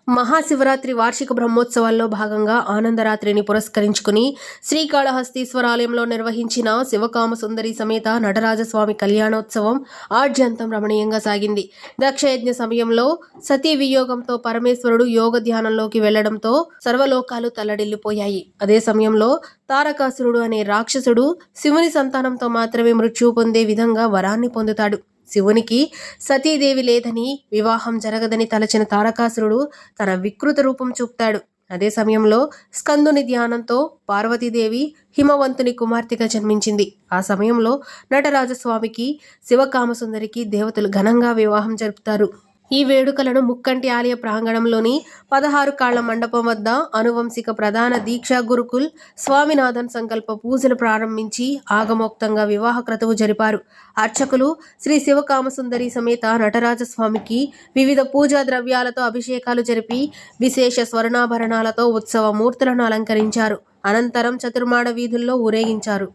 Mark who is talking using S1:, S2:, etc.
S1: మహాశివరాత్రి వార్షిక బ్రహ్మోత్సవాల్లో భాగంగా ఆనందరాత్రిని పురస్కరించుకుని శ్రీకాళహస్తీశ్వర ఆలయంలో నిర్వహించిన శివకామసుందరి సమేత నటరాజస్వామి కళ్యాణోత్సవం ఆద్యంతం రమణీయంగా సాగింది. దక్షయజ్ఞ సమయంలో సతీ వియోగంతో పరమేశ్వరుడు యోగ ధ్యానంలోకి వెళ్లడంతో సర్వలోకాలు తల్లడిల్లిపోయాయి. అదే సమయంలో తారకాసురుడు అనే రాక్షసుడు శివుని సంతానంతో మాత్రమే మృత్యువు పొందే విధంగా వరాన్ని పొందుతాడు. శివునికి సతీదేవి లేదని, వివాహం జరగదని తలచిన తారకాసురుడు తన వికృత రూపం చూపుతాడు. అదే సమయంలో స్కందుని ధ్యానంతో పార్వతీదేవి హిమవంతుని కుమార్తెగా జన్మించింది. ఆ సమయంలో నటరాజస్వామికి శివకామసుందరికి దేవతలు ఘనంగా వివాహం జరుపుతారు. ఈ వేడుకలను ముక్కంటి ఆలయ ప్రాంగణంలోని 16 కాళ్ల మండపం వద్ద అనువంశిక ప్రధాన దీక్షా గురుకుల్ స్వామినాథన్ సంకల్ప పూజలు ప్రారంభించి ఆగమోక్తంగా వివాహ క్రతువు జరిపారు. అర్చకులు శ్రీ శివకామసుందరి సమేత నటరాజస్వామికి వివిధ పూజా ద్రవ్యాలతో అభిషేకాలు జరిపి విశేష స్వర్ణాభరణాలతో ఉత్సవ మూర్తులను అలంకరించారు. అనంతరం చతుర్మాడ వీధుల్లో ఊరేగించారు.